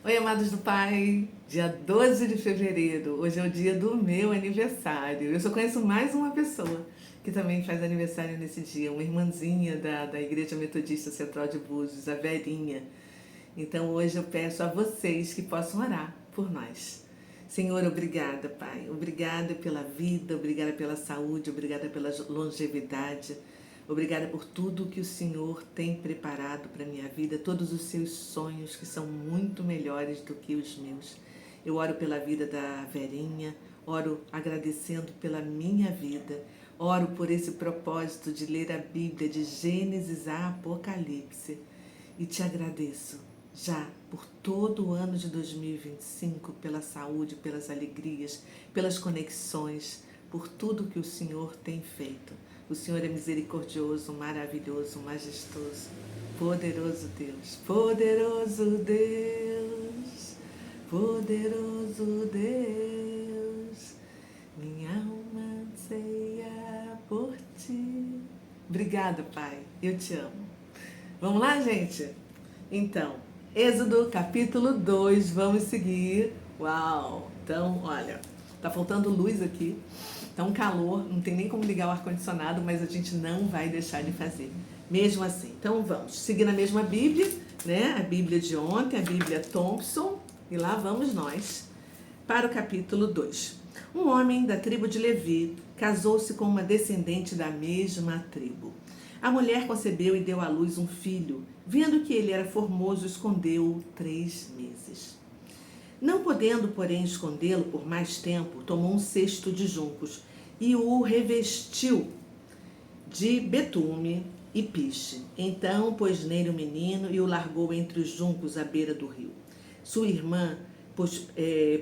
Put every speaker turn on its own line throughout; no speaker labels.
Oi, amados do Pai, dia 12 de fevereiro, hoje é o dia do meu aniversário. Eu só conheço mais uma pessoa que também faz aniversário nesse dia, uma irmãzinha da Igreja Metodista Central de Búzios, a Verinha. Então hoje eu peço a vocês que possam orar por nós. Senhor, obrigada, Pai. Obrigada pela vida, obrigada pela saúde, obrigada pela longevidade. Obrigada por tudo que o Senhor tem preparado para a minha vida, todos os seus sonhos que são muito melhores do que os meus. Eu oro pela vida da Verinha, oro agradecendo pela minha vida, oro por esse propósito de ler a Bíblia de Gênesis a Apocalipse e te agradeço já por todo o ano de 2025, pela saúde, pelas alegrias, pelas conexões, por tudo que o Senhor tem feito. O Senhor é misericordioso, maravilhoso, majestoso, poderoso Deus, poderoso Deus, poderoso Deus, minha alma anseia por ti. Obrigada, Pai, eu te amo. Vamos lá, gente? Então, Êxodo capítulo 2, vamos seguir. Uau! Então, olha, tá faltando luz aqui, tá um calor, não tem nem como ligar o ar-condicionado, mas a gente não vai deixar de fazer, mesmo assim. Então, vamos seguir na mesma Bíblia, né? A Bíblia de ontem, a Bíblia Thompson, e lá vamos nós para o capítulo 2. Um homem da tribo de Levi casou-se com uma descendente da mesma tribo. A mulher concebeu e deu à luz um filho. Vendo que ele era formoso, escondeu-o 3 meses. Não podendo, porém, escondê-lo por mais tempo, tomou um cesto de juncos e o revestiu de betume e piche. Então pôs nele o menino e o largou entre os juncos à beira do rio. Sua irmã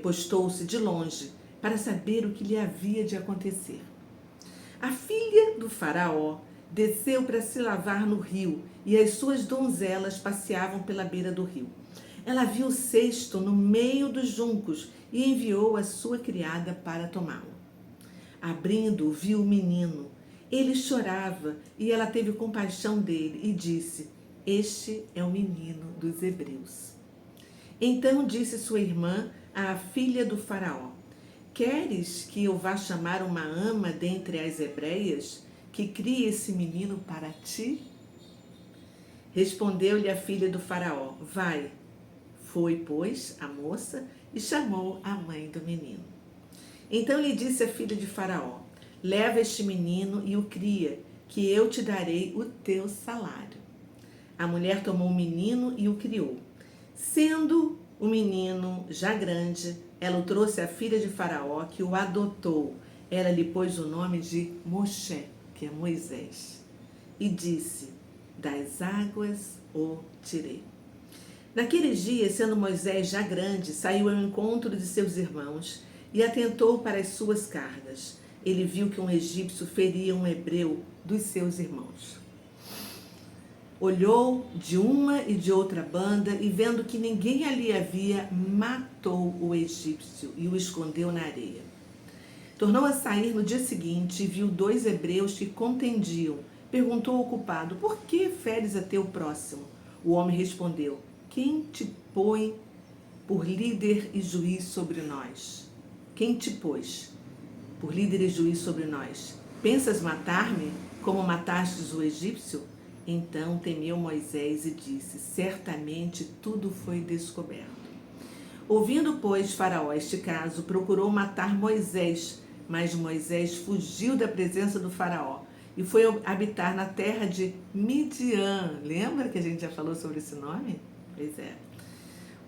postou-se de longe para saber o que lhe havia de acontecer. A filha do faraó desceu para se lavar no rio e as suas donzelas passeavam pela beira do rio. Ela viu o cesto no meio dos juncos e enviou a sua criada para tomá-lo. Abrindo, viu o menino. Ele chorava e ela teve compaixão dele e disse: Este é o menino dos hebreus. Então disse sua irmã à filha do faraó: Queres que eu vá chamar uma ama dentre as hebreias, que crie esse menino para ti? Respondeu-lhe a filha do faraó: Vai. Foi, pois, a moça e chamou a mãe do menino. Então lhe disse a filha de faraó: Leva este menino e o cria, que eu te darei o teu salário. A mulher tomou o menino e o criou. Sendo o menino já grande, ela o trouxe à filha de faraó, que o adotou. Ela lhe pôs o nome de Moshe, que é Moisés, e disse: Das águas o tirei. Naqueles dias, sendo Moisés já grande, saiu ao encontro de seus irmãos e atentou para as suas cargas. Ele viu que um egípcio feria um hebreu dos seus irmãos. Olhou de uma e de outra banda e, vendo que ninguém ali havia, matou o egípcio e o escondeu na areia. Tornou a sair no dia seguinte e viu 2 hebreus que contendiam. Perguntou ao culpado: Por que feres a teu próximo? O homem respondeu: Quem te põe por líder e juiz sobre nós? Quem te pôs por líder e juiz sobre nós? Pensas matar-me como matastes o egípcio? Então temeu Moisés e disse: Certamente tudo foi descoberto. Ouvindo, pois, Faraó este caso, procurou matar Moisés, mas Moisés fugiu da presença do Faraó e foi habitar na terra de Midian. Lembra que a gente já falou sobre esse nome? Pois é.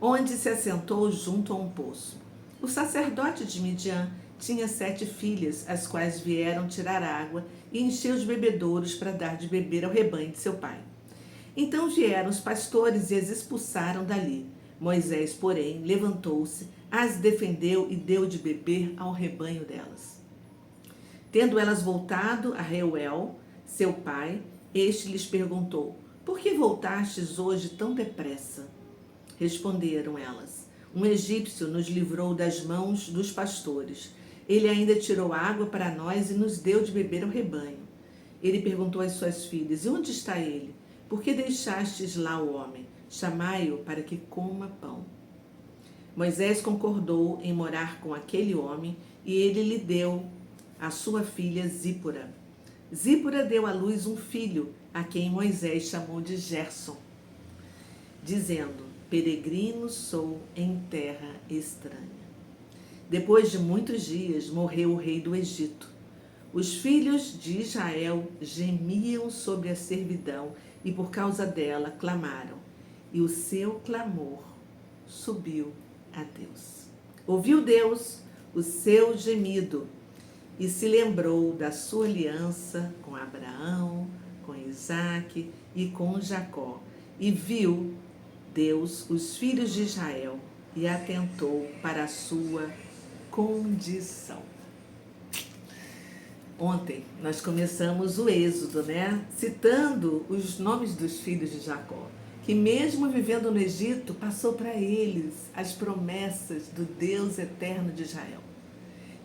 Onde se assentou junto a um poço. O sacerdote de Midian tinha 7 filhas, as quais vieram tirar água e encher os bebedouros para dar de beber ao rebanho de seu pai. Então vieram os pastores e as expulsaram dali. Moisés, porém, levantou-se, as defendeu e deu de beber ao rebanho delas. Tendo elas voltado a Reuel, seu pai, este lhes perguntou: Por que voltastes hoje tão depressa? Responderam elas: Um egípcio nos livrou das mãos dos pastores. Ele ainda tirou água para nós e nos deu de beber ao rebanho. Ele perguntou às suas filhas: E onde está ele? Por que deixastes lá o homem? Chamai-o para que coma pão.
Moisés concordou em morar com aquele homem e ele lhe deu a sua filha Zípora. Zípora deu à luz um filho, a quem Moisés chamou de Gerson, dizendo: peregrino sou em terra estranha. Depois de muitos dias, morreu o rei do Egito. Os filhos de Israel gemiam sobre a servidão e por causa dela clamaram. E o seu clamor subiu a Deus. Ouviu Deus o seu gemido e se lembrou da sua aliança com Abraão, com Isaque e com Jacó. E viu Deus os filhos de Israel e atentou para a sua condição. Ontem nós começamos o Êxodo, né? Citando os nomes dos filhos de Jacó, que mesmo vivendo no Egito, passou para eles as promessas do Deus eterno de Israel.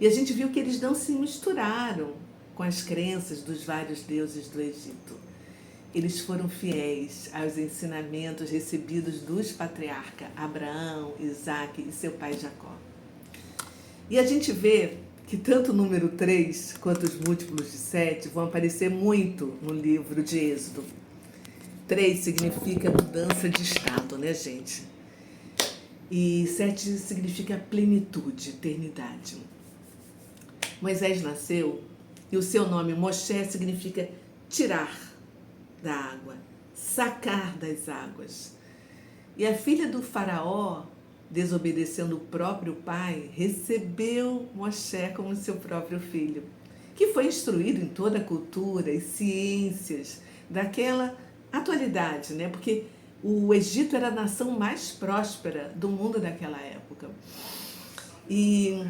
E a gente viu que eles não se misturaram com as crenças dos vários deuses do Egito. Eles foram fiéis aos ensinamentos recebidos dos patriarcas Abraão, Isaque e seu pai Jacó. E a gente vê que tanto o número 3 quanto os múltiplos de 7 vão aparecer muito no livro de Êxodo. 3 significa mudança de estado, né, gente? E 7 significa plenitude, eternidade. Moisés nasceu e o seu nome Moshe significa tirar da água, sacar das águas. E a filha do faraó, desobedecendo o próprio pai, recebeu Moshe como seu próprio filho, que foi instruído em toda a cultura e ciências daquela atualidade, né? Porque o Egito era a nação mais próspera do mundo daquela época. E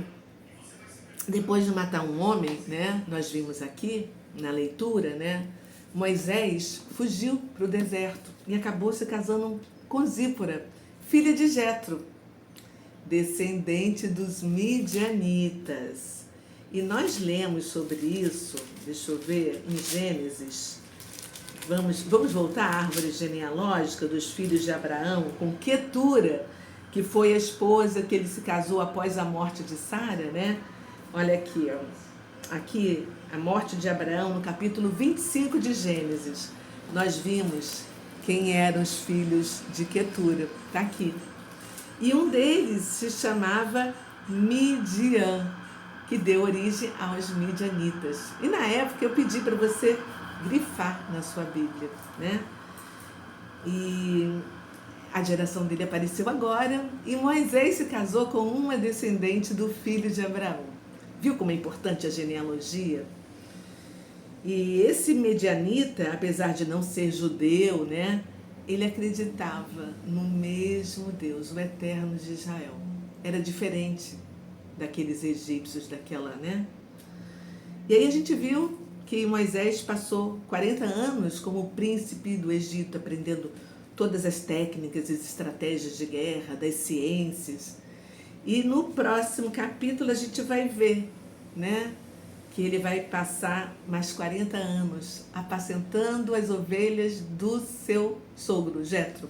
depois de matar um homem, né? Nós vimos aqui na leitura, né? Moisés fugiu para o deserto e acabou se casando com Zípora, filha de Jetro, descendente dos midianitas. E nós lemos sobre isso, deixa eu ver, em Gênesis. Vamos voltar à árvore genealógica dos filhos de Abraão, com Quetura, que foi a esposa que ele se casou após a morte de Sara, né? Olha aqui, ó. Aqui, a morte de Abraão, no capítulo 25 de Gênesis. Nós vimos quem eram os filhos de Quetura. Está aqui. E um deles se chamava Midian, que deu origem aos midianitas. E na época eu pedi para você grifar na sua Bíblia, né? E a geração dele apareceu agora e Moisés se casou com uma descendente do filho de Abraão. Viu como é importante a genealogia? E esse medianita, apesar de não ser judeu, né? Ele acreditava no mesmo Deus, o eterno de Israel. Era diferente daqueles egípcios, daquela, né? E aí a gente viu que Moisés passou 40 anos como príncipe do Egito, aprendendo todas as técnicas e estratégias de guerra, das ciências. E no próximo capítulo a gente vai ver, né, que ele vai passar mais 40 anos apacentando as ovelhas do seu sogro, Jetro.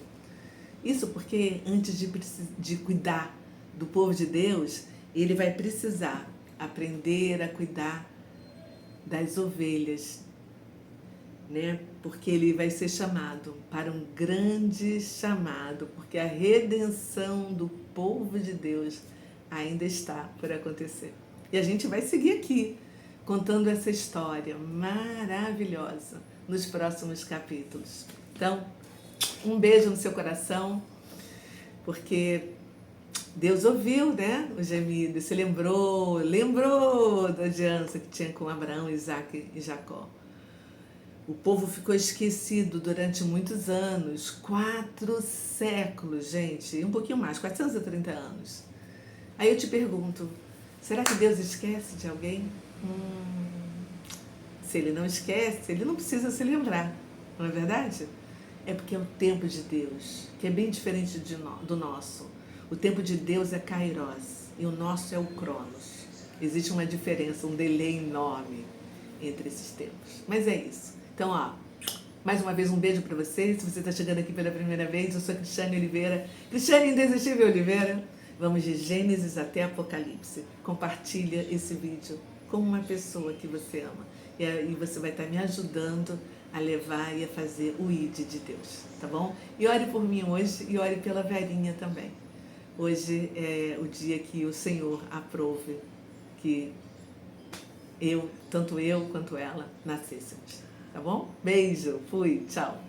Isso porque antes de cuidar do povo de Deus, ele vai precisar aprender a cuidar das ovelhas, né? Porque ele vai ser chamado para um grande chamado, porque a redenção do povo de Deus ainda está por acontecer. E a gente vai seguir aqui, contando essa história maravilhosa nos próximos capítulos. Então, um beijo no seu coração, porque Deus ouviu, né, o gemido, se lembrou da aliança que tinha com Abraão, Isaque e Jacó. O povo ficou esquecido durante muitos anos, 4 séculos, gente, e um pouquinho mais, 430 anos. Aí eu te pergunto, será que Deus esquece de alguém? Se ele não esquece, ele não precisa se lembrar, não é verdade? É porque é o tempo de Deus, que é bem diferente do nosso. O tempo de Deus é Kairos e o nosso é o Cronos. Existe uma diferença, um delay enorme entre esses tempos. Mas é isso. Então, ó, mais uma vez um beijo para você. Se você está chegando aqui pela primeira vez, eu sou Cristiane Oliveira, Cristiane Indesistível Oliveira. Vamos de Gênesis até Apocalipse. Compartilha esse vídeo com uma pessoa que você ama. E aí você vai estar me ajudando a levar e a fazer o ID de Deus, tá bom? E ore por mim hoje e ore pela Verinha também. Hoje é o dia que o Senhor aprove que tanto eu quanto ela, nascêssemos, tá bom? Beijo, fui, tchau.